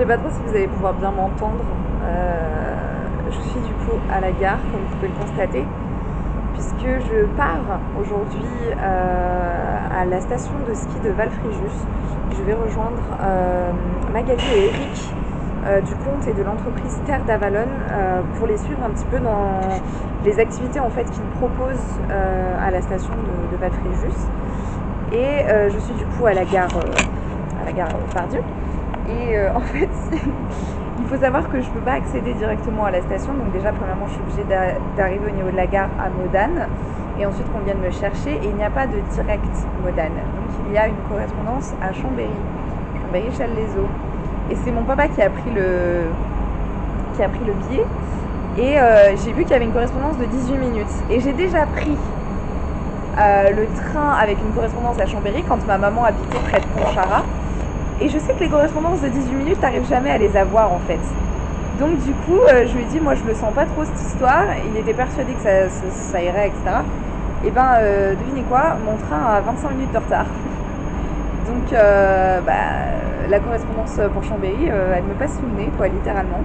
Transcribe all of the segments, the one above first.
sais pas trop si vous allez pouvoir bien m'entendre. Je suis du coup à la gare, comme vous pouvez le constater, puisque je pars aujourd'hui à la station de ski de Val-Fréjus. Je vais rejoindre Magali et Eric du compte et de l'entreprise Terre d'Avalon pour les suivre un petit peu dans les activités en fait qu'ils proposent à la station de Val-Fréjus. Et je suis du coup à la gare Pardieu. Et en fait, il faut savoir que je ne peux pas accéder directement à la station. Donc déjà, premièrement, je suis obligée d'arriver au niveau de la gare à Modane. Et ensuite qu'on vienne me chercher. Et il n'y a pas de direct Modane. Donc il y a une correspondance à Chambéry. Chambéry-Challes-les-Eaux. Et c'est mon papa qui a pris le billet. Et j'ai vu qu'il y avait une correspondance de 18 minutes. Et j'ai déjà pris le train avec une correspondance à Chambéry quand ma maman habitait près de Pontcharrat. Et je sais que les correspondances de 18 minutes, t'arrives jamais à les avoir en fait. Donc du coup, je lui ai dit, moi je le sens pas trop cette histoire. Il était persuadé que ça irait, etc. Et ben, devinez quoi, mon train a 25 minutes de retard. Donc la correspondance pour Chambéry, elle me passe sous le nez, quoi, littéralement.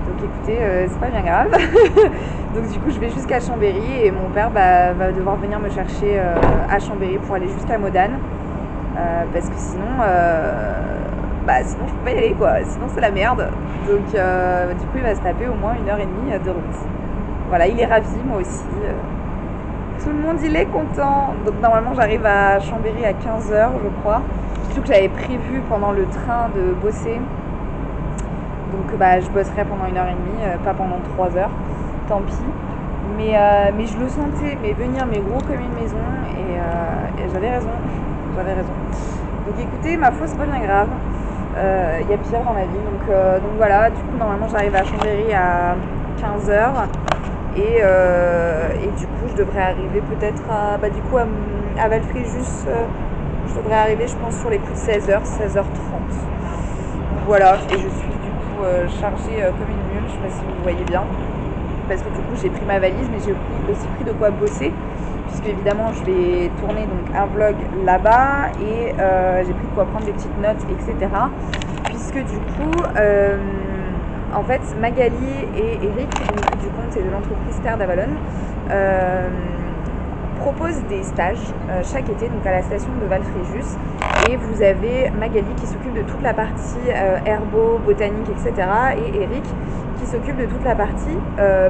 Donc écoutez, c'est pas bien grave. Donc du coup, je vais jusqu'à Chambéry et mon père va devoir venir me chercher à Chambéry pour aller jusqu'à Modane. Parce que sinon je peux pas y aller quoi, sinon c'est la merde. Donc du coup il va se taper au moins 1h30 de route. Voilà, il est ravi, moi aussi. Tout le monde il est content. Donc normalement j'arrive à Chambéry à 15h je crois. Surtout que j'avais prévu pendant le train de bosser. Donc je bosserai pendant 1h30, pas pendant 3 heures. Tant pis. Mais je le sentais, mais venir mais gros comme une maison et j'avais raison. Donc écoutez, ma foi c'est pas bien grave. Y a pire dans la vie. Donc voilà, du coup normalement j'arrive à Chambéry à 15h et du coup je devrais arriver peut-être à Val-Fréjus. Je devrais arriver je pense sur les coups de 16h30. Voilà, et je suis du coup chargée comme une mule, je sais pas si vous voyez bien. Parce que du coup j'ai pris ma valise mais j'ai aussi pris de quoi bosser. Puisque évidemment je vais tourner donc un vlog là-bas et j'ai pris de quoi prendre des petites notes, etc. Puisque du coup, en fait, Magali et Eric, du compte et de l'entreprise Terre d'Avalon, proposent des stages chaque été donc à la station de Val-Fréjus. Et vous avez Magali qui s'occupe de toute la partie herbo, botanique, etc. et Eric qui s'occupe de toute la partie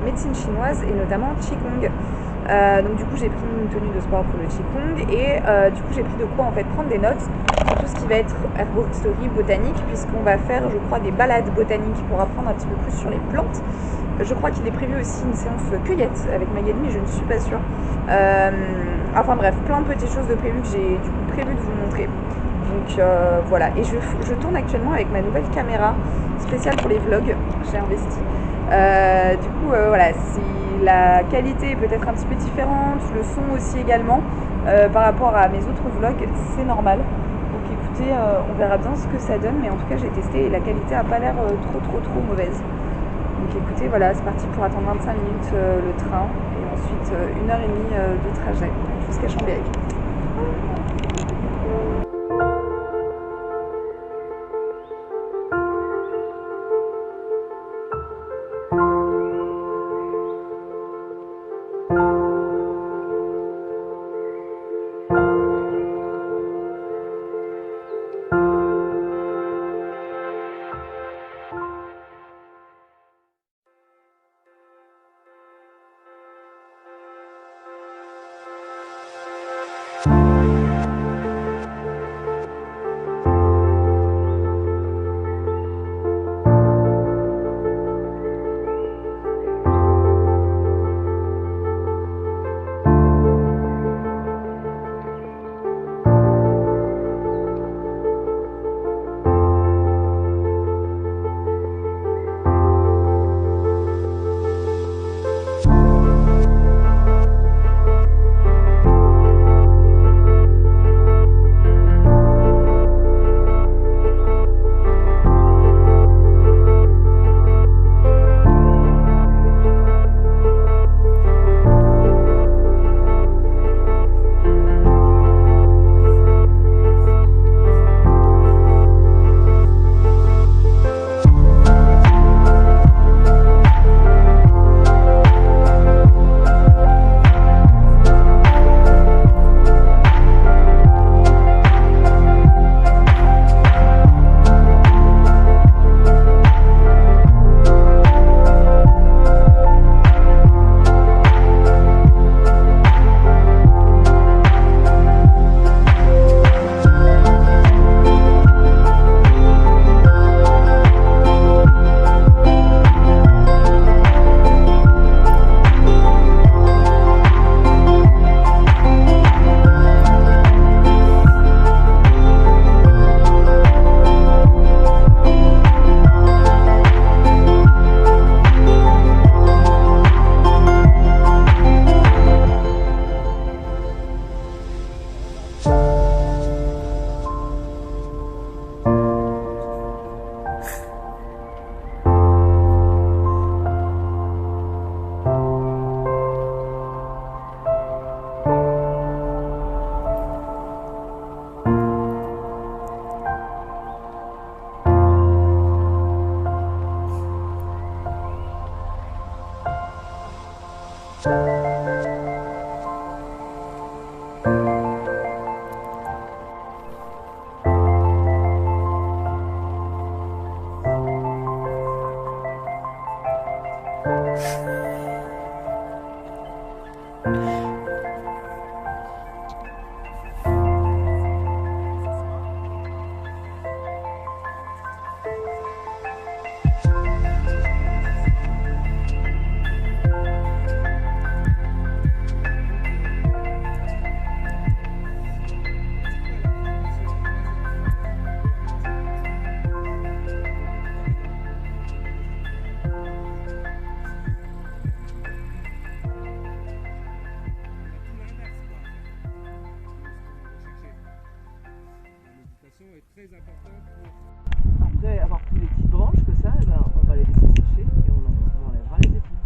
médecine chinoise et notamment Qigong. Donc du coup j'ai pris une tenue de sport pour le Qigong et du coup j'ai pris de quoi en fait prendre des notes sur tout ce qui va être herboristerie, botanique, puisqu'on va faire je crois des balades botaniques pour apprendre un petit peu plus sur les plantes. Je crois qu'il est prévu aussi une séance cueillette avec Magali mais je ne suis pas sûre. Enfin bref, plein de petites choses de prévues que j'ai du coup prévu de vous montrer. Donc voilà, et je tourne actuellement avec ma nouvelle caméra spéciale pour les vlogs, j'ai investi. Du coup voilà, si la qualité est peut-être un petit peu différente, le son aussi également, par rapport à mes autres vlogs, c'est normal. Donc écoutez, on verra bien ce que ça donne, mais en tout cas j'ai testé et la qualité a pas l'air trop mauvaise. Donc écoutez, voilà, c'est parti pour attendre 25 minutes le train et ensuite 1h30 de trajet jusqu'à Chambéry. Après avoir pris les petites branches que ça, eh ben, on va les laisser sécher et on enlèvera les épines.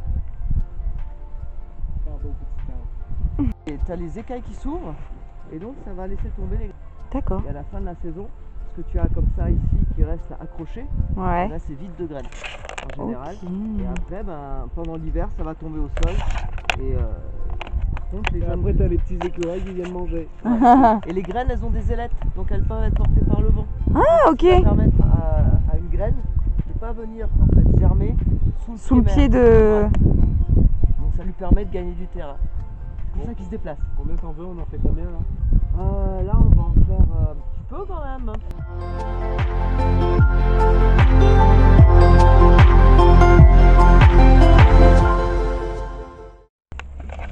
Et tu as les écailles qui s'ouvrent et donc ça va laisser tomber les graines. D'accord. Et à la fin de la saison, ce que tu as comme ça ici qui reste accroché, Ouais. là c'est vide de graines en général. Ok. Et après, ben, pendant l'hiver, ça va tomber au sol. Et par contre, les jeunes... Après, t'as les petits écureuils qui viennent manger. Et les graines, elles ont des ailettes, donc elles peuvent être portées par le vent. Ah, ok. Ça va permettre à une graine de ne pas venir en fait germer Sous le pied de... Ouais. Donc ça lui permet de gagner du terrain. C'est pour ça qu'il se déplace. Combien t'en veux? On en fait combien là? Là, on va en faire un petit peu quand même.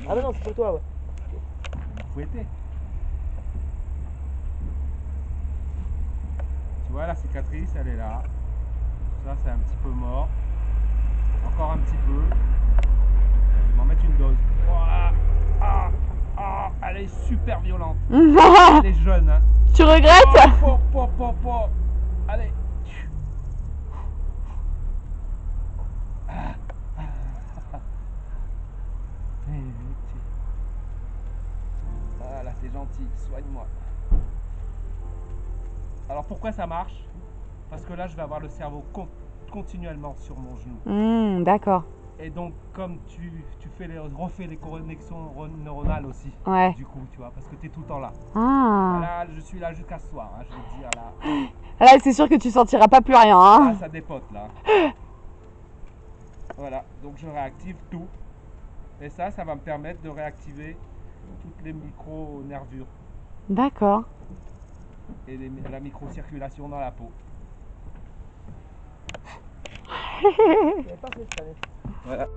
Ah, mais non, c'est pour toi, ouais. Fouetter. Tu vois, la cicatrice, elle est là. Ça, c'est un petit peu mort. Encore un petit peu. Je vais m'en mettre une dose. Elle est super violente. Elle est jeune. Hein. Tu regrettes? Allez. Voilà, c'est gentil. Soigne-moi. Alors pourquoi ça marche? Parce que là, je vais avoir le cerveau continuellement sur mon genou. D'accord. Et donc, comme tu refais les connexions neuronales aussi, Ouais. du coup, tu vois, parce que tu es tout le temps là. Ah. Là, je suis là jusqu'à ce soir, hein, je vais te dire là. Là, c'est sûr que tu sentiras pas plus rien. Hein. Là, ça dépote là. Voilà, donc je réactive tout. Et ça va me permettre de réactiver toutes les micro-nervures D'accord. et la micro-circulation dans la peau. J'avais pas fait cette année. Voilà.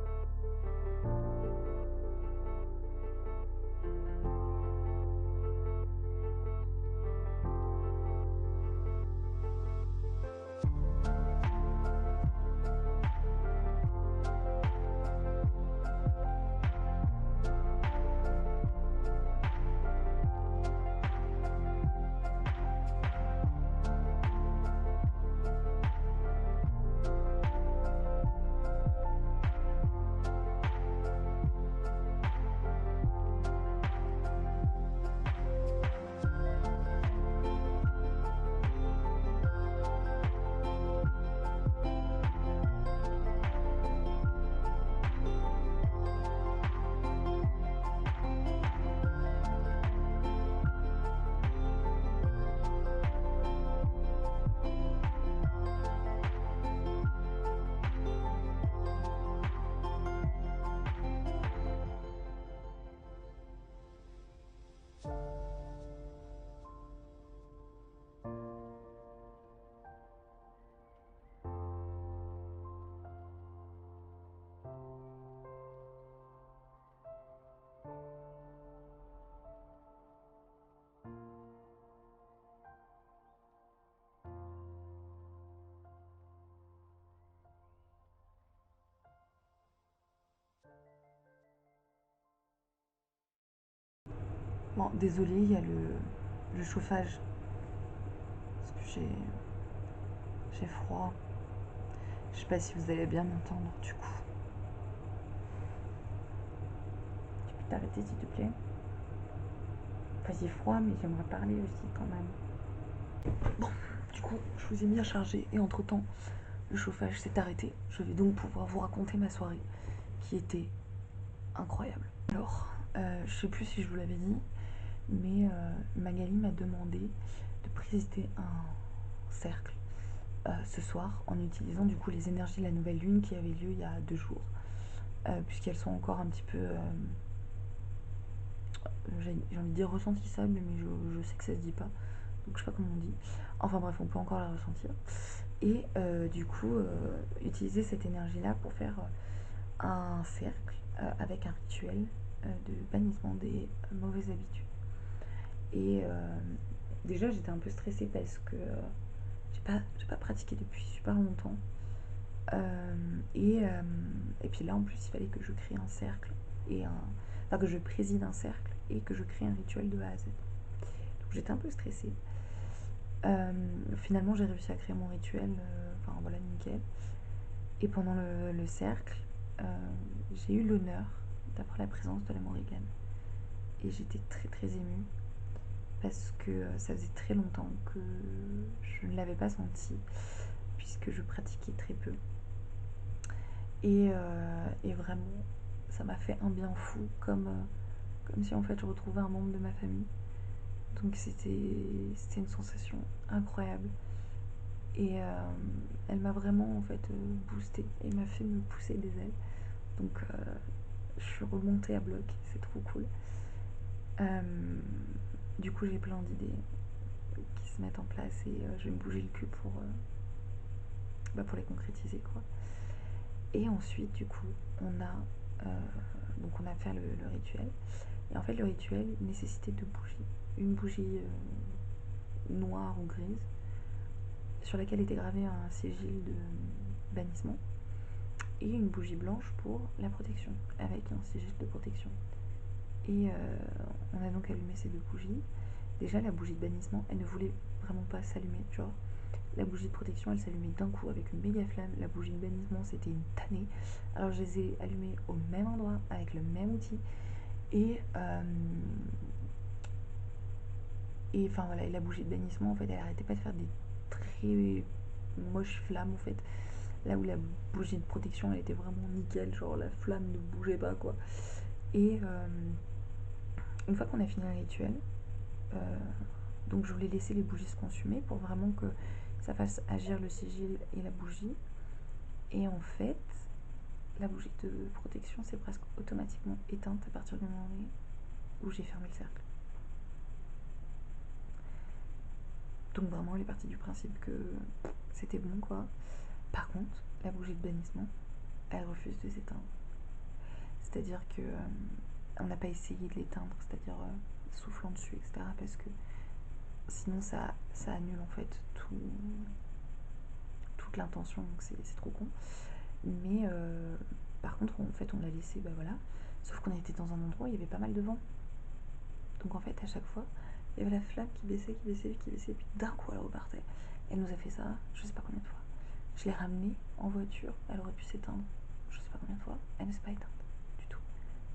Bon, désolé, il y a le chauffage. Parce que j'ai froid. Je sais pas si vous allez bien m'entendre du coup. Tu peux t'arrêter s'il te plaît? Enfin, j'ai froid, mais j'aimerais parler aussi quand même. Bon, du coup, je vous ai mis à charger et entre-temps, le chauffage s'est arrêté. Je vais donc pouvoir vous raconter ma soirée qui était incroyable. Alors, je sais plus si je vous l'avais dit, mais Magali m'a demandé de présider un cercle ce soir en utilisant du coup les énergies de la nouvelle lune qui avait lieu il y a 2 jours, puisqu'elles sont encore un petit peu, j'ai envie de dire ressentissables, mais je sais que ça se dit pas, donc je sais pas comment on dit. Enfin bref, on peut encore la ressentir. Et du coup, utiliser cette énergie-là pour faire un cercle avec un rituel de bannissement des mauvaises habitudes. Et déjà, j'étais un peu stressée parce que j'ai pas pratiqué depuis super longtemps. Et puis là, en plus, il fallait que je crée un cercle enfin, que je préside un cercle et que je crée un rituel de A à Z. Donc j'étais un peu stressée. Finalement, j'ai réussi à créer mon rituel, enfin voilà, nickel. Et pendant le cercle, j'ai eu l'honneur d'avoir la présence de la Morrigan. Et j'étais très très émue parce que ça faisait très longtemps que je ne l'avais pas senti, puisque je pratiquais très peu. Et vraiment, ça m'a fait un bien fou, comme si en fait je retrouvais un membre de ma famille. Donc c'était une sensation incroyable. Et elle m'a vraiment en fait boostée et m'a fait me pousser des ailes. Donc je suis remontée à bloc, c'est trop cool. Du coup j'ai plein d'idées qui se mettent en place et je vais me bouger le cul pour les concrétiser quoi. Et ensuite du coup on a fait le rituel. Et en fait le rituel nécessitait 2 bougies. Une bougie noire ou grise sur laquelle était gravé un sigil de bannissement, et une bougie blanche pour la protection, avec un sigil de protection. Et on a donc allumé ces 2 bougies. Déjà la bougie de bannissement, elle ne voulait vraiment pas s'allumer, genre la bougie de protection elle s'allumait d'un coup avec une méga flamme, la bougie de bannissement c'était une tannée. Alors je les ai allumées au même endroit, avec le même outil, et enfin voilà, et la bougie de bannissement en fait elle arrêtait pas de faire des très moches flammes en fait. Là où la bougie de protection elle était vraiment nickel, genre la flamme ne bougeait pas quoi. Et une fois qu'on a fini le rituel, donc je voulais laisser les bougies se consumer pour vraiment que ça fasse agir le sigil et la bougie. Et en fait, la bougie de protection s'est presque automatiquement éteinte à partir du moment où j'ai fermé le cercle. Donc vraiment elle est partie du principe que c'était bon quoi. Par contre, la bougie de bannissement, elle refuse de s'éteindre. C'est-à-dire que on n'a pas essayé de l'éteindre, c'est-à-dire soufflant dessus, etc. Parce que sinon ça annule en fait toute l'intention, donc c'est trop con. Mais par contre, en fait, on l'a laissé, bah voilà. Sauf qu'on était dans un endroit où il y avait pas mal de vent. Donc en fait, à chaque fois, il y avait la flamme qui baissait, et puis d'un coup, elle repartait. Elle nous a fait ça, je sais pas combien de fois. Je l'ai ramenée en voiture, elle aurait pu s'éteindre, je sais pas combien de fois. Elle ne s'est pas éteinte du tout.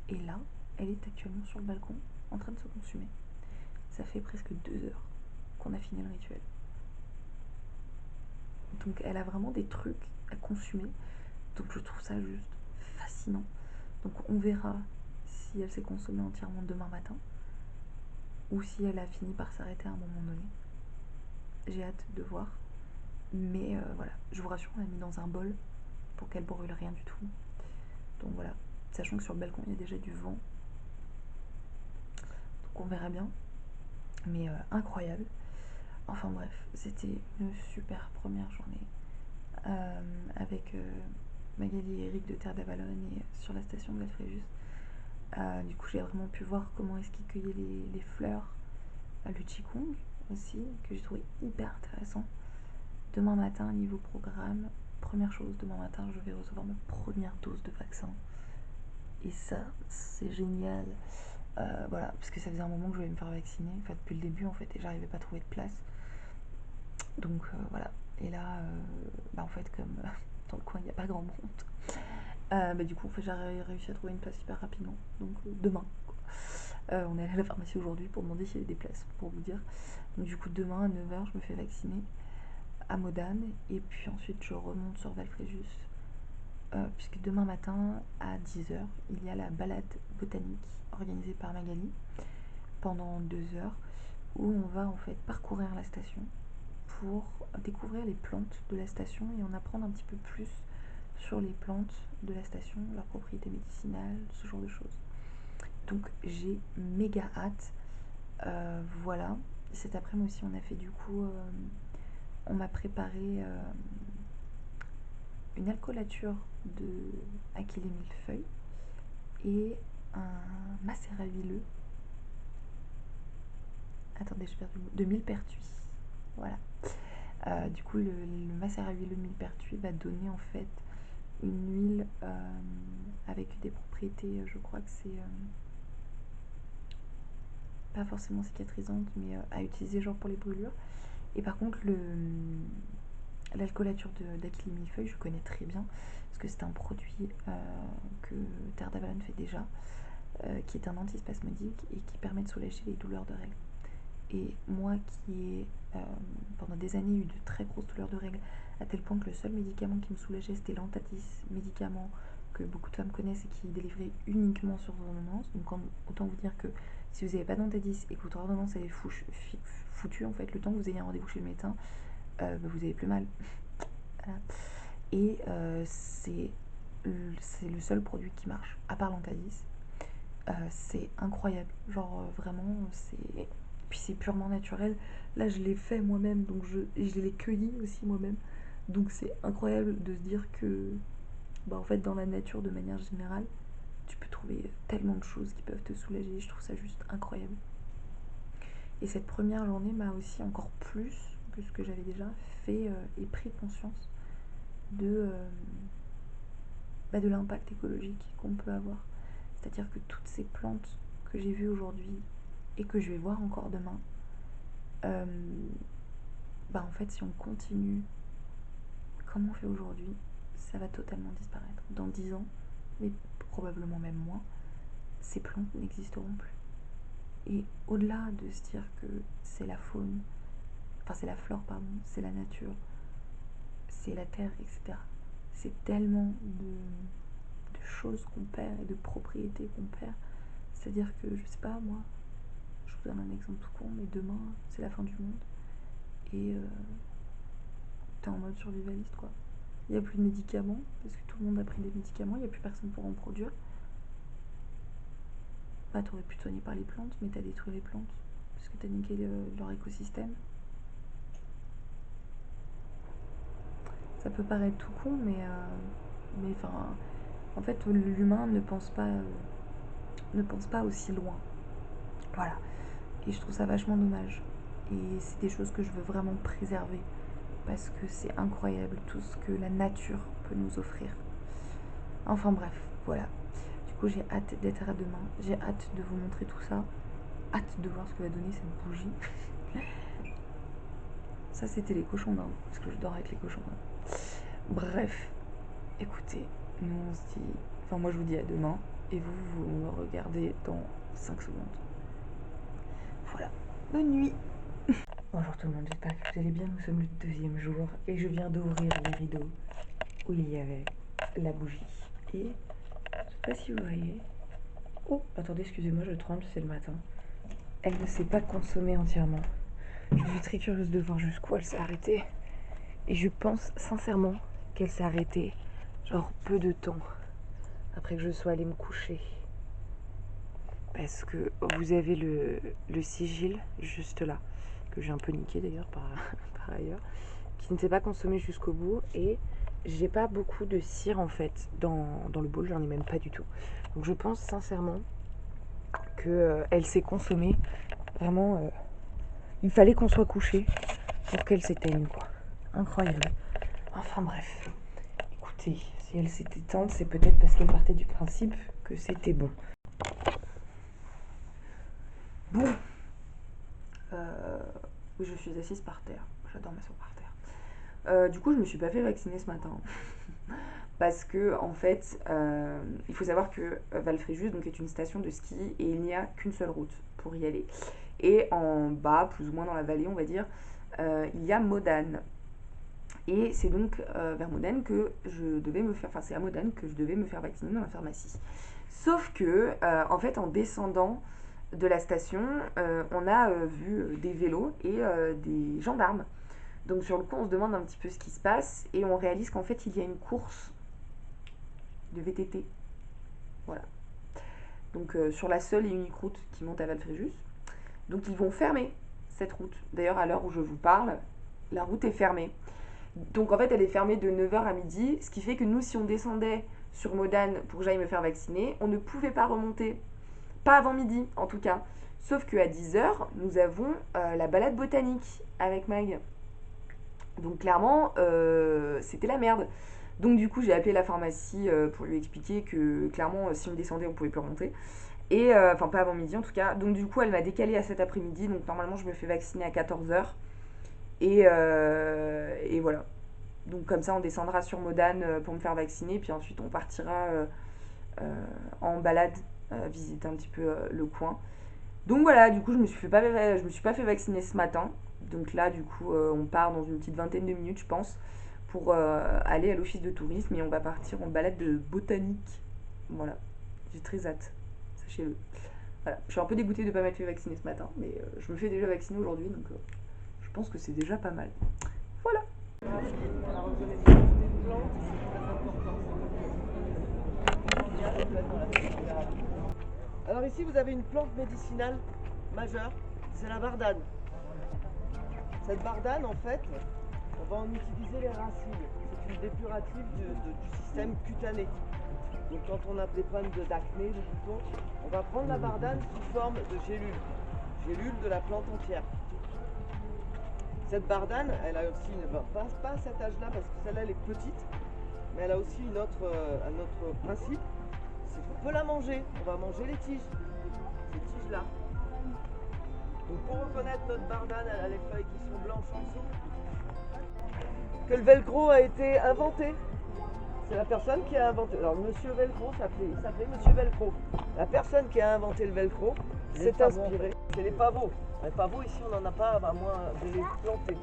Et là, elle est actuellement sur le balcon, en train de se consumer. Ça fait presque 2 heures qu'on a fini le rituel. Donc elle a vraiment des trucs à consumer. Donc je trouve ça juste fascinant. Donc on verra si elle s'est consommée entièrement demain matin ou si elle a fini par s'arrêter à un moment donné. J'ai hâte de voir. Mais voilà, je vous rassure, on l'a mis dans un bol pour qu'elle brûle rien du tout. Donc voilà, sachant que sur le balcon il y a déjà du vent. Donc on verra bien. Mais incroyable. Enfin bref, c'était une super première journée avec Magali et Eric de Terre d'Avalon et sur la station de Valfréjus. Du coup j'ai vraiment pu voir comment est-ce qu'ils cueillaient les fleurs, le qigong aussi, que j'ai trouvé hyper intéressant. Demain matin, niveau programme, première chose, demain matin je vais recevoir ma première dose de vaccin. Et ça, c'est génial. Voilà, parce que ça faisait un moment que je voulais me faire vacciner, enfin depuis le début en fait, et j'arrivais pas à trouver de place. Donc voilà, et là, en fait comme dans le coin il n'y a pas grand monde, du coup en fait j'ai réussi à trouver une place hyper rapidement, donc demain quoi. On est allé à la pharmacie aujourd'hui pour demander s'il y avait des places, pour vous dire. Donc du coup demain à 9h je me fais vacciner à Modane, et puis ensuite je remonte sur Valfréjus puisque demain matin à 10h, il y a la balade botanique organisée par Magali pendant 2 heures où on va en fait parcourir la station pour découvrir les plantes de la station et en apprendre un petit peu plus sur les plantes de la station, leurs propriétés médicinales, ce genre de choses. Donc j'ai méga hâte. Voilà. Cet après-midi aussi on a fait du coup, on m'a préparé une alcoolature de Achille et millefeuille et un macérat huileux. Attendez, je perds le mot. De millepertuis. Voilà. Du coup, le macérat huileux millepertuis va donner en fait une huile avec des propriétés, je crois que c'est pas forcément cicatrisante, mais à utiliser genre pour les brûlures. Et par contre, l'alcoolature d'Achille et millefeuille, je connais très bien parce que c'est un produit que Terre d'Avalon fait déjà, qui est un antispasmodique et qui permet de soulager les douleurs de règles. Et moi qui ai pendant des années eu de très grosses douleurs de règles, à tel point que le seul médicament qui me soulageait c'était l'Antatis, médicament que beaucoup de femmes connaissent et qui est délivré uniquement sur ordonnance. Donc autant vous dire que si vous n'avez pas d'Antatis et que votre ordonnance elle est foutue, en fait, le temps que vous ayez un rendez-vous chez le médecin, vous avez plus mal. Voilà. Et c'est le seul produit qui marche, à part l'Antatis. C'est incroyable, genre vraiment, puis c'est purement naturel. Là, je l'ai fait moi-même, donc je l'ai cueilli aussi moi-même. Donc c'est incroyable de se dire que, en fait, dans la nature, de manière générale, tu peux trouver tellement de choses qui peuvent te soulager. Je trouve ça juste incroyable. Et cette première journée m'a aussi encore plus que ce que j'avais déjà fait et pris conscience de l'impact écologique qu'on peut avoir. C'est-à-dire que toutes ces plantes que j'ai vues aujourd'hui et que je vais voir encore demain, en fait, si on continue comme on fait aujourd'hui, ça va totalement disparaître. Dans 10 ans, mais probablement même moins, ces plantes n'existeront plus. Et au-delà de se dire que c'est la faune, enfin c'est la flore, pardon, c'est la nature, c'est la terre, etc. C'est tellement de choses qu'on perd et de propriétés qu'on perd. C'est-à-dire que, je sais pas, moi, je vous donne un exemple tout con, mais demain, c'est la fin du monde. Et t'es en mode survivaliste, quoi. Il n'y a plus de médicaments, parce que tout le monde a pris des médicaments, il n'y a plus personne pour en produire. T'aurais pu te soigner par les plantes, mais t'as détruit les plantes, parce que t'as niqué leur écosystème. Ça peut paraître tout con, mais enfin, en fait, l'humain ne pense pas aussi loin. Voilà. Et je trouve ça vachement dommage. Et c'est des choses que je veux vraiment préserver, parce que c'est incroyable tout ce que la nature peut nous offrir. Enfin bref, voilà. Du coup, j'ai hâte d'être à demain. J'ai hâte de vous montrer tout ça. Hâte de voir ce que va donner cette bougie. Ça, c'était les cochons d'Inde, parce que je dors avec les cochons d'Inde. Bref, écoutez, nous on se dit... Enfin, moi je vous dis à demain, et vous me regardez dans 5 secondes. Voilà, bonne nuit. Bonjour tout le monde, j'espère que vous allez bien. Nous sommes le 2e jour, et je viens d'ouvrir les rideaux où il y avait la bougie. Et, je sais pas si vous voyez... Oh, attendez, excusez-moi, je tremble, c'est le matin. Elle ne s'est pas consommée entièrement. Je suis très curieuse de voir jusqu'où elle s'est arrêtée. Et je pense sincèrement qu'elle s'est arrêtée, genre peu de temps après que je sois allée me coucher. Parce que vous avez le sigil juste là, que j'ai un peu niqué d'ailleurs par ailleurs, qui ne s'est pas consommé jusqu'au bout. Et j'ai pas beaucoup de cire en fait dans le bol, j'en ai même pas du tout. Donc je pense sincèrement qu'elle s'est consommée. Vraiment, il fallait qu'on soit couché pour qu'elle s'éteigne, quoi. Incroyable. Enfin bref. Écoutez, si elle s'est éteinte, c'est peut-être parce qu'elle partait du principe que c'était bon. Bon. Oui, je suis assise par terre. J'adore m'asseoir par terre. Du coup, je me suis pas fait vacciner ce matin. Parce que, en fait, il faut savoir que Valfréjus donc, est une station de ski et il n'y a qu'une seule route pour y aller. Et en bas, plus ou moins dans la vallée, on va dire, il y a Modane. Et c'est donc vers Modane que je devais me faire, enfin c'est à Modane que je devais me faire vacciner dans la pharmacie. Sauf que, en fait, en descendant de la station, on a vu des vélos et des gendarmes. Donc sur le coup, on se demande un petit peu ce qui se passe et on réalise qu'en fait, il y a une course de VTT. Voilà. Donc sur la seule et unique route qui monte à Valfréjus. Donc ils vont fermer cette route. D'ailleurs, à l'heure où je vous parle, la route est fermée. Donc en fait, elle est fermée de 9h à midi, ce qui fait que nous, si on descendait sur Modane pour que j'aille me faire vacciner, on ne pouvait pas remonter. Pas avant midi, en tout cas. Sauf qu'à 10h, nous avons la balade botanique avec Mag. Donc clairement, c'était la merde. Donc du coup, j'ai appelé la pharmacie pour lui expliquer que clairement, si on descendait, on pouvait plus remonter. Et enfin, pas avant midi en tout cas. Donc du coup, elle m'a décalé à cet après-midi. Donc normalement, je me fais vacciner à 14h. Et voilà. Donc comme ça, on descendra sur Modane pour me faire vacciner. Puis ensuite, on partira en balade, visiter un petit peu le coin. Donc voilà, du coup, je me suis pas fait vacciner ce matin. Donc là, du coup, on part dans une petite vingtaine de minutes, je pense, pour aller à l'office de tourisme. Et on va partir en balade de botanique. Voilà, j'ai très hâte, sachez-le. Voilà. Je suis un peu dégoûtée de ne pas m'être fait vacciner ce matin, mais je me fais déjà vacciner aujourd'hui, donc je pense que c'est déjà pas mal. Voilà. La reconnaissance des plantes, c'est très important. Alors ici, vous avez une plante médicinale majeure, c'est la bardane. Cette bardane, en fait, on va en utiliser les racines. C'est une dépurative du système cutané. Donc quand on a des problèmes d'acné, de boutons, on va prendre la bardane sous forme de gélules de la plante entière. Cette bardane, elle a aussi, pas à cet âge-là parce que celle-là elle est petite, mais elle a aussi un autre principe, c'est qu'on peut la manger. On va manger les tiges, ces tiges-là. Donc pour reconnaître notre bardane, elle a les feuilles qui sont blanches en dessous. Que le velcro a été inventé. C'est la personne qui a inventé. Alors Monsieur Velcro, il s'appelait Monsieur Velcro. La personne qui a inventé le velcro s'est inspirée. C'est les pavots. Les pavots ici on n'en a pas à moins de les planter.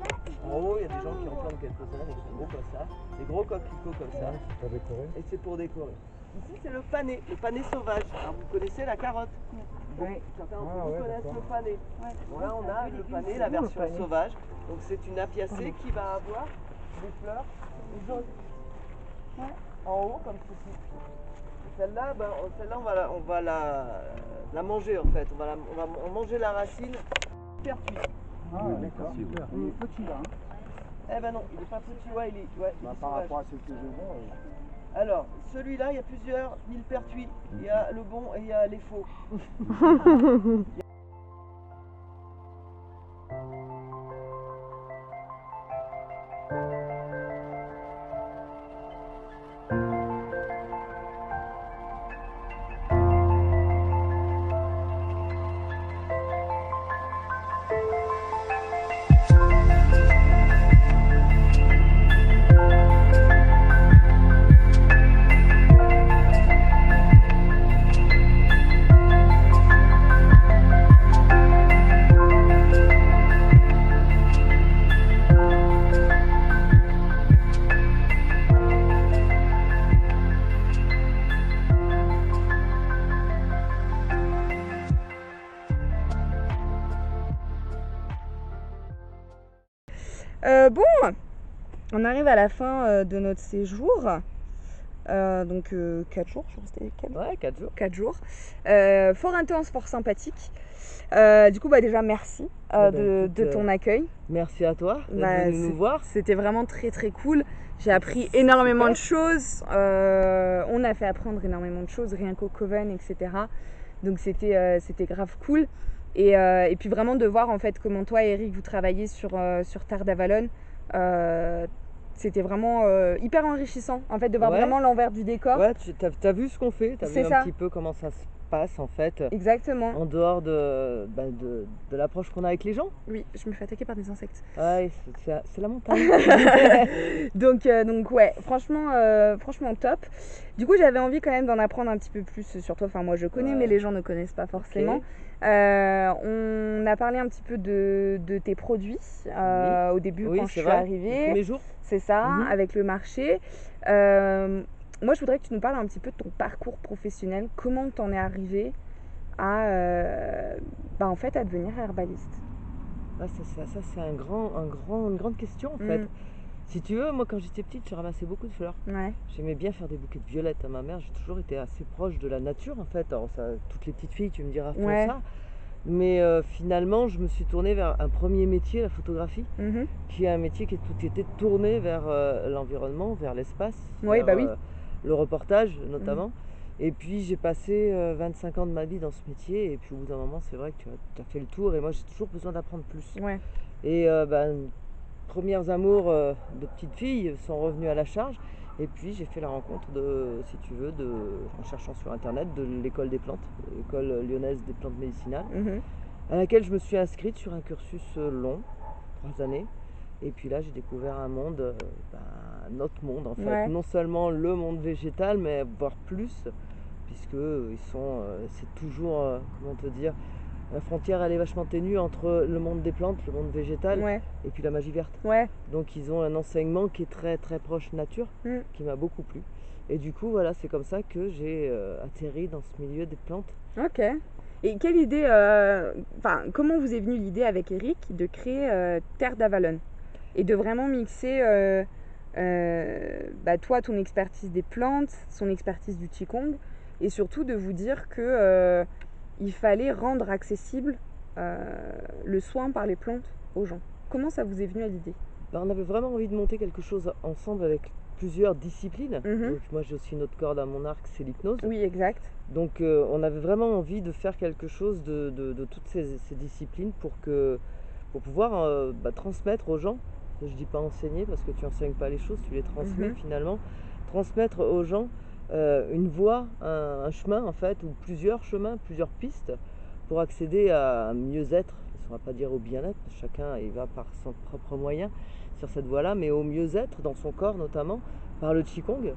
En haut il y a des gens qui en plantent quelques-uns, des gros comme ça, des gros coquelicots comme ça. C'est pour décorer. Et c'est pour décorer. Ici c'est le pané sauvage. Alors vous connaissez la carotte. Oui. Certains d'entre vous connaissent le pané. Ouais. Bon là on a le pané, la version sauvage. Donc c'est une apiacée qui va avoir des fleurs jaunes. Ouais. En haut comme ceci. Celle-là, on va la manger en fait. On va manger la racine pertuis. Ah d'accord, super. Il est petit là. Hein. Eh ben non, il est pas petit, ouais, il est Par rapport à ceux que je vends. Alors, celui-là, il y a plusieurs millepertuis. Il y a le bon et il y a les faux. Bon, on arrive à la fin de notre séjour. Donc 4 jours, je crois que c'était 4 jours. Ouais, 4 jours. 4 jours. Fort intense, fort sympathique. Du coup, déjà merci de ton accueil. Merci à toi d'être venu nous voir. C'était vraiment très très cool. J'ai appris énormément de choses. On a fait apprendre énormément de choses, rien qu'au Coven, etc. Donc c'était grave cool. Et puis vraiment de voir en fait comment toi et Eric vous travaillez sur Terre d'Avalon. C'était vraiment hyper enrichissant en fait de voir vraiment l'envers du décor. Ouais, t'as vu ce qu'on fait, t'as vu un petit peu comment ça se passe en fait. Exactement. En dehors de l'approche qu'on a avec les gens. Oui, je me fais attaquer par des insectes. Ouais, c'est la montagne. donc ouais, franchement top. Du coup, j'avais envie quand même d'en apprendre un petit peu plus sur toi. Enfin, moi je connais, mais les gens ne connaissent pas forcément. Okay. On a parlé un petit peu de tes produits au début quand je suis arrivée. Tous les jours. C'est ça, Mhm. avec le marché. Moi, je voudrais que tu nous parles un petit peu de ton parcours professionnel. Comment t'en es arrivé à, en fait, à devenir herbaliste? Ah, ça, c'est une grande question en fait. Mm. Si tu veux, moi quand j'étais petite, je ramassais beaucoup de fleurs. Ouais. J'aimais bien faire des bouquets de violettes à ma mère. J'ai toujours été assez proche de la nature en fait. Alors ça, toutes les petites filles, tu me diras, font Ouais. ça. Mais finalement, je me suis tournée vers un premier métier, la photographie, Mhm. qui est un métier qui était tourné vers l'environnement, vers l'espace, Oui, vers bah oui. le reportage Mhm. notamment. Et puis j'ai passé 25 ans de ma vie dans ce métier. Et puis au bout d'un moment, c'est vrai que tu as fait le tour. Et moi, j'ai toujours besoin d'apprendre plus. Ouais. Et premières amours de petite fille sont revenus à la charge. Et puis j'ai fait la rencontre si tu veux, en cherchant sur internet, de l'école des plantes, l'école lyonnaise des plantes médicinales, Mhm. à laquelle je me suis inscrite sur un cursus long, 3 années. Et puis là, j'ai découvert un monde, un autre monde en fait. Ouais. Non seulement le monde végétal, mais voire plus, puisque c'est toujours, comment te dire, la frontière elle est vachement ténue entre le monde des plantes, le monde végétal, Ouais. et puis la magie verte. Ouais. Donc ils ont un enseignement qui est très très proche nature, Mm. qui m'a beaucoup plu. Et du coup, voilà, c'est comme ça que j'ai atterri dans ce milieu des plantes. Ok. Et quelle idée, comment vous est venue l'idée avec Eric de créer Terre d'Avalon et de vraiment mixer toi, ton expertise des plantes, son expertise du Qigong, et surtout de vous dire que il fallait rendre accessible le soin par les plantes aux gens. Comment ça vous est venu à l'idée? On avait vraiment envie de monter quelque chose ensemble avec plusieurs disciplines. Mhm. Donc moi j'ai aussi une autre corde à mon arc, c'est l'hypnose. Oui, exact. Donc on avait vraiment envie de faire quelque chose de toutes ces disciplines pour pouvoir transmettre aux gens. Je dis pas enseigner parce que tu enseignes pas les choses, tu les transmets Mhm. finalement. Transmettre aux gens une voie, un chemin en fait, ou plusieurs chemins, plusieurs pistes pour accéder à un mieux-être. On va pas dire au bien-être, chacun il va par son propre moyen sur cette voie-là, mais au mieux-être dans son corps notamment par le Qigong.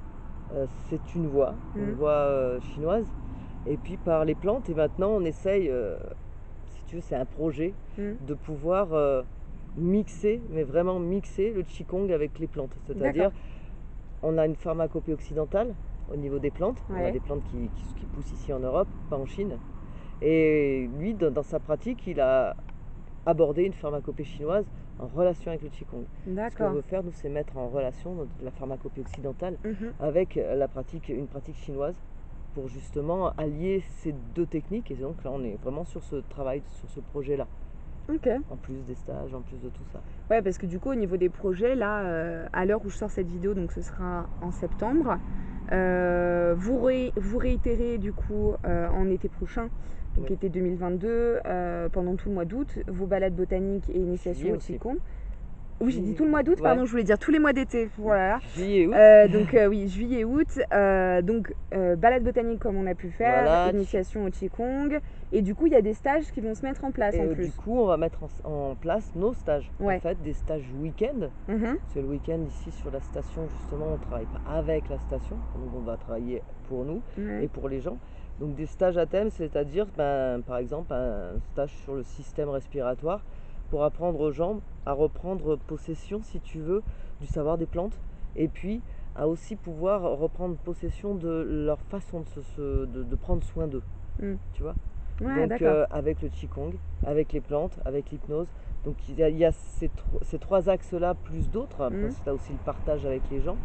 C'est une voie Mhm. chinoise. Et puis par les plantes, et maintenant on essaye, si tu veux, c'est un projet Mhm. de pouvoir mixer, mais vraiment mixer le Qigong avec les plantes. C'est-à-dire, D'accord. on a une pharmacopée occidentale au niveau des plantes. On a Ouais. des plantes qui poussent ici en Europe, pas en Chine. Et lui, dans sa pratique, il a abordé une pharmacopée chinoise en relation avec le Qigong. Ce qu'on D'accord. veut faire, nous, c'est mettre en relation la pharmacopée occidentale Mhm. avec une pratique chinoise pour justement allier ces deux techniques. Et donc là, on est vraiment sur ce travail, sur ce projet-là, Ok. en plus des stages, en plus de tout ça. Ouais, parce que du coup, au niveau des projets, là, à l'heure où je sors cette vidéo, donc ce sera en septembre, vous réitérez du coup en été prochain, donc Oui. été 2022, pendant tout le mois d'août, vos balades botaniques et initiations Juillet au aussi. Qigong. Oui, j'ai dit Juillet. tout le mois d'août, Ouais. pardon, je voulais dire tous les mois d'été. Voilà. Juillet et août. Oui, juillet, août. Balade botanique comme on a pu faire, Voilà. initiation au Qigong. Et du coup, il y a des stages qui vont se mettre en place Et en du plus. coup, on va mettre en place nos stages. Ouais. En fait, des stages week-end. Mhm. C'est le week-end ici sur la station, justement, on ne travaille pas avec la station. Donc, on va travailler pour nous Ouais. et pour les gens. Donc, des stages à thème, c'est-à-dire, par exemple, un stage sur le système respiratoire pour apprendre aux gens à reprendre possession, si tu veux, du savoir des plantes. Et puis, à aussi pouvoir reprendre possession de leur façon de prendre soin d'eux. Mm. Tu vois? Ouais, Donc d'accord. avec le Qigong, avec les plantes, avec l'hypnose. Donc il y a ces trois axes-là, plus d'autres. Après, Mhm. c'est là aussi le partage avec les gens.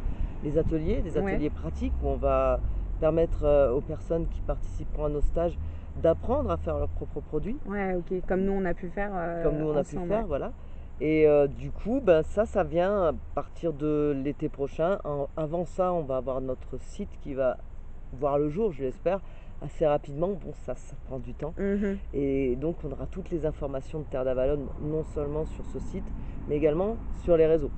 Les ateliers, des Ouais. ateliers pratiques où on va permettre aux personnes qui participeront à nos stages d'apprendre à faire leurs propres produits, Ouais, ok. Comme nous, on a pu faire comme nous on a pu ensemble. faire, Ouais. voilà. Et du coup, ça vient à partir de l'été prochain. Avant ça, on va avoir notre site qui va voir le jour, je l'espère, assez rapidement. Bon, ça prend du temps. Mhm. Et donc, on aura toutes les informations de Terre d'Avalon, non seulement sur ce site, mais également sur les réseaux.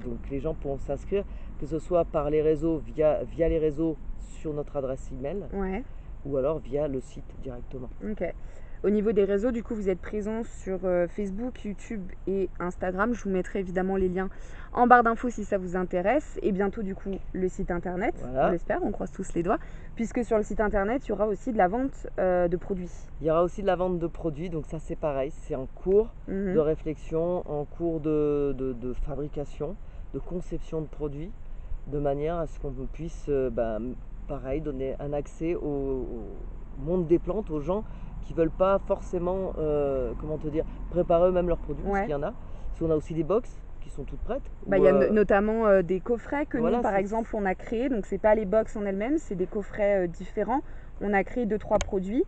Donc, les gens pourront s'inscrire, que ce soit par les réseaux, via les réseaux sur notre adresse email, Ouais, ou alors via le site directement. ok. Au niveau des réseaux, du coup, vous êtes présents sur Facebook, YouTube et Instagram. Je vous mettrai évidemment les liens en barre d'infos si ça vous intéresse. Et bientôt, du coup, le site internet. Voilà. On l'espère, on croise tous les doigts. Puisque sur le site internet, il y aura aussi de la vente de produits. Il y aura aussi de la vente de produits, donc ça c'est pareil, c'est en cours Mhm. de réflexion, en cours de fabrication. de conception de produits, de manière à ce qu'on puisse, pareil, donner un accès au monde des plantes, aux gens qui veulent pas forcément, comment te dire, préparer eux-mêmes leurs produits, parce Ouais. qu'il y en a. Parce qu'on a aussi des box qui sont toutes prêtes. Bah, il y a notamment des coffrets que voilà, nous, par c'est- exemple, on a créés. Donc, c'est pas les box en elles-mêmes, c'est des coffrets différents. On a créé 2-3 produits.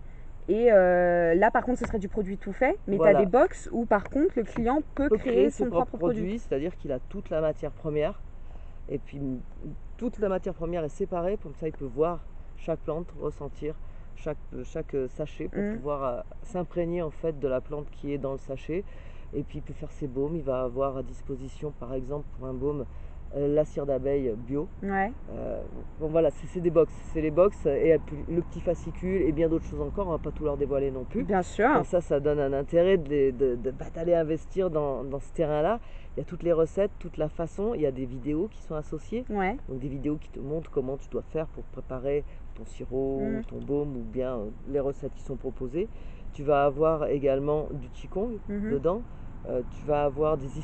Et là, par contre, ce serait du produit tout fait. Mais tu as Voilà. des box où, par contre, le client peut créer ses son propre produit. c'est-à-dire qu'il a toute la matière première. Et puis toute la matière première est séparée, comme ça il peut voir chaque plante, ressentir chaque sachet pour pouvoir s'imprégner en fait de la plante qui est dans le sachet. Et puis il peut faire ses baumes, il va avoir à disposition par exemple pour un baume la cire d'abeille bio. Ouais. Bon voilà, c'est des box, c'est les box et le petit fascicule et bien d'autres choses encore, on va pas tout leur dévoiler non plus. Bien sûr. Comme ça donne un intérêt d'aller investir dans ce terrain-là. Il y a toutes les recettes, toute la façon, il y a des vidéos qui sont associées. Ouais. Donc des vidéos qui te montrent comment tu dois faire pour préparer ton sirop, ton baume ou bien les recettes qui sont proposées. Tu vas avoir également du qigong dedans. Tu vas avoir des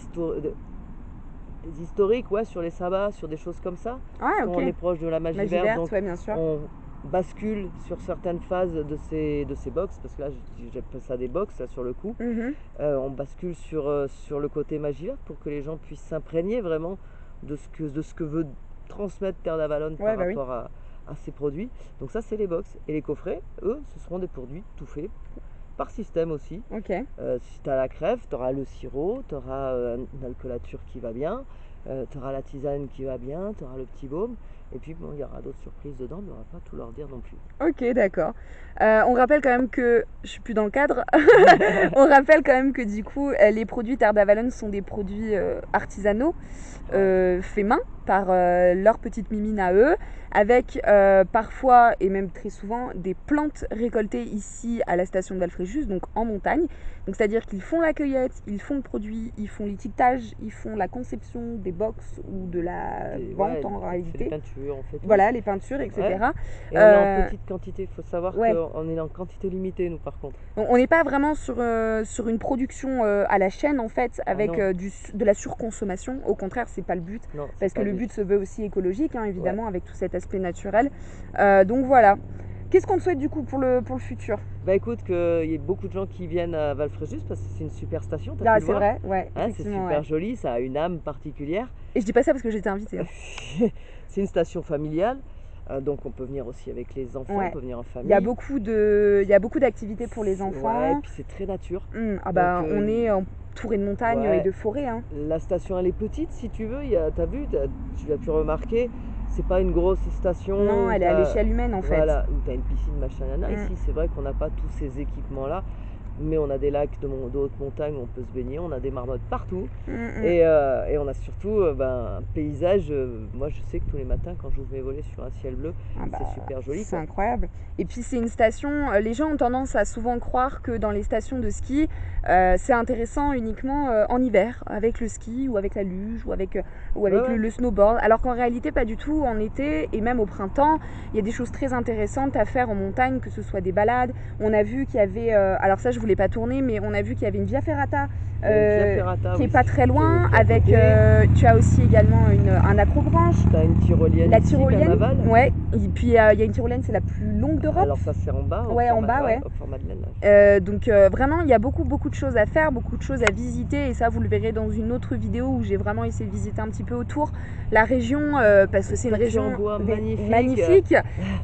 historiques sur les sabbats, sur des choses comme ça. Ah, ok. On est proche de la magie verte, donc ouais, bien sûr. on bascule sur certaines phases de ces box, parce que là j'appelle ça des box là, sur le coup. On bascule sur le côté magie verte pour que les gens puissent s'imprégner vraiment de ce que veut transmettre Terre d'Avalon par rapport à ces produits. Donc ça c'est les box. Et les coffrets, eux, ce seront des produits tout faits par système aussi. Ok. Si tu as la crève, tu auras le sirop, tu auras une alcoolature qui va bien, tu auras la tisane qui va bien, tu auras le petit baume. Et puis bon, il y aura d'autres surprises dedans, mais on va pas tout leur dire non plus. Ok, d'accord. On rappelle quand même que je suis plus dans le cadre. On rappelle quand même que du coup, les produits Terre d'Avalon sont des produits artisanaux, faits main par leurs petites mimines à eux, avec parfois et même très souvent des plantes récoltées ici à la station de Valfréjus, donc en montagne. Donc c'est-à-dire qu'ils font la cueillette, ils font le produit, ils font l'étiquetage, ils font la conception des box ou de la vente en réalité. Les peintures en fait. Voilà, les peintures, etc. Ouais. Et on est en petite quantité, il faut savoir qu'on est en quantité limitée nous par contre. Donc, on n'est pas vraiment sur une production à la chaîne en fait avec de la surconsommation. Au contraire, c'est pas le but. Non, parce que le but se veut aussi écologique, hein, évidemment, avec tout cet aspect naturel. Donc voilà. Qu'est-ce qu'on te souhaite du coup pour le futur? Bah écoute, qu'il y ait beaucoup de gens qui viennent à Valfréjus parce que c'est une super station. Ah, c'est vrai, ouais. C'est super joli, ça a une âme particulière. Et je dis pas ça parce que j'étais invitée. C'est une station familiale. Donc on peut venir aussi avec les enfants, on peut venir en famille. Il y a beaucoup d'activités pour les enfants. Et puis c'est très nature. On est entouré de montagnes et de forêts. Hein. La station elle est petite si tu veux, t'as vu, tu as pu remarquer, c'est pas une grosse station. Non, elle est à l'échelle humaine en fait. Voilà, où tu as une piscine, machin, Ici c'est vrai qu'on n'a pas tous ces équipements là. Mais on a des lacs de haute montagne où on peut se baigner, on a des marmottes partout et on a surtout un paysage. Moi je sais que tous les matins quand j'ouvre mes volets sur un ciel bleu, c'est super joli. C'est incroyable. Et puis c'est une station, les gens ont tendance à souvent croire que dans les stations de ski, c'est intéressant uniquement en hiver, avec le ski ou avec la luge ou avec le snowboard, alors qu'en réalité pas du tout. En été et même au printemps, il y a des choses très intéressantes à faire en montagne, que ce soit des balades. On a vu qu'il y avait, alors ça je voulais pas tourner, mais on a vu qu'il y avait une via ferrata qui est pas très loin, avec tu as aussi également un acrobranche. Tu as une tyrolienne. La tyrolienne, ouais. Et puis il y a une tyrolienne, c'est la plus longue d'Europe. Alors ça c'est en bas. Au Fort Madeleine. Donc vraiment il y a beaucoup de choses à faire, beaucoup de choses à visiter, et ça vous le verrez dans une autre vidéo où j'ai vraiment essayé de visiter un petit peu autour la région, parce que c'est une région magnifique,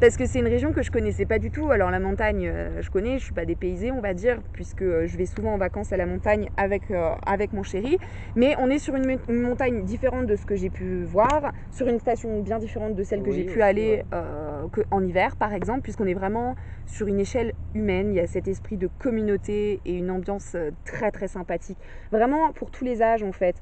parce que c'est une région que je connaissais pas du tout. Alors la montagne, je connais, je suis pas dépaysée on va dire, puisque je vais souvent en vacances à la montagne avec mon chéri, mais on est sur une montagne différente de ce que j'ai pu voir, sur une station bien différente de celle que j'ai pu aller en hiver par exemple, puisqu'on est vraiment sur une échelle humaine. Il y a cet esprit de communauté et une ambiance très très sympathique, vraiment pour tous les âges en fait,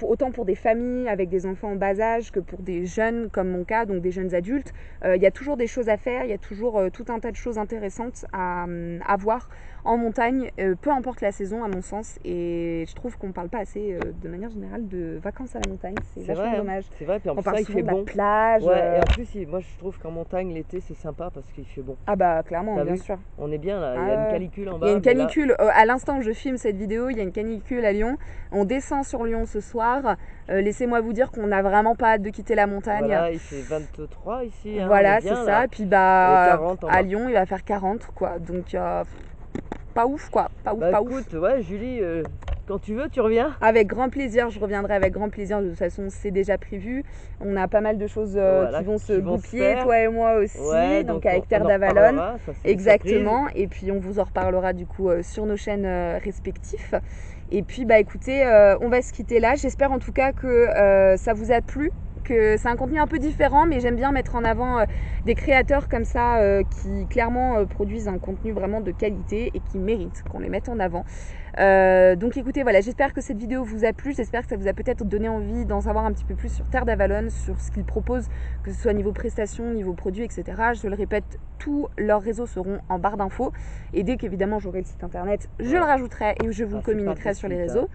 autant pour des familles avec des enfants en bas âge que pour des jeunes comme mon cas, donc des jeunes adultes. Il y a toujours des choses à faire, il y a toujours tout un tas de choses intéressantes à voir en montagne, peu importe la saison à mon sens, et je trouve qu'on ne parle pas assez de manière générale de vacances à la montagne. C'est vachement dommage. C'est vrai, puis en on plus parle il souvent fait de la bon. plage. Ouais, et en plus moi je trouve qu'en montagne, l'été, c'est sympa parce qu'il fait bon. Ah bah clairement, T'as bien vu sûr. On est bien là, il y a une canicule en bas. Il y a une mais là- canicule, à l'instant où je filme cette vidéo, il y a une canicule à Lyon. On descend sur Lyon ce soir. Laissez-moi vous dire qu'on n'a vraiment pas hâte de quitter la montagne. Voilà, il fait 23 ici. Hein, on Voilà, est bien, c'est là. ça. Puis bah, Et 40 en à bas. Lyon, il va faire 40, quoi. Donc, pas ouf, quoi. Pas ouf, Bah pas écoute, ouf. ouais, Julie, quand tu veux, tu reviens. Avec grand plaisir, je reviendrai avec grand plaisir. De toute façon, c'est déjà prévu. On a pas mal de choses Voilà, qui vont se qui vont se goupiller, faire. toi et moi aussi. Ouais, donc, on avec Terre en d'Avalon. reparlera, ça, c'est une Exactement. Et puis, on vous en reparlera du coup sur nos chaînes respectives. Et puis, bah écoutez, on va se quitter là. J'espère en tout cas que ça vous a plu. Que c'est un contenu un peu différent, mais j'aime bien mettre en avant des créateurs comme ça qui clairement produisent un contenu vraiment de qualité et qui méritent qu'on les mette en avant. Donc écoutez, voilà, j'espère que cette vidéo vous a plu, j'espère que ça vous a peut-être donné envie d'en savoir un petit peu plus sur Terre d'Avalon, sur ce qu'ils proposent, que ce soit niveau prestations, niveau produits, etc. Je le répète, tous leurs réseaux seront en barre d'infos et dès qu'évidemment j'aurai le site internet, je le rajouterai et je vous le communiquerai sur les réseaux.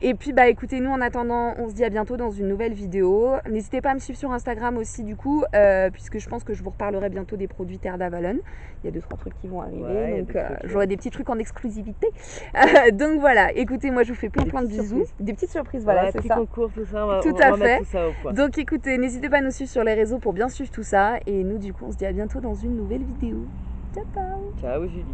Et puis bah écoutez, nous en attendant, on se dit à bientôt dans une nouvelle vidéo. N'hésitez pas à me suivre sur Instagram aussi du coup, puisque je pense que je vous reparlerai bientôt des produits Terre d'Avalon. Il y a 2-3 trucs qui vont arriver, Ouais, donc trucs, j'aurai des petits trucs en exclusivité. Donc voilà, écoutez, moi je vous fais plein de bisous. surprises. Des petites surprises, voilà, Ouais, c'est petit ça. concours, tout ça, on va, Tout on va à remettre fait. tout ça au point. Donc écoutez, n'hésitez pas à nous suivre sur les réseaux pour bien suivre tout ça. Et nous du coup, on se dit à bientôt dans une nouvelle vidéo. Ciao, ciao. Ciao Julie.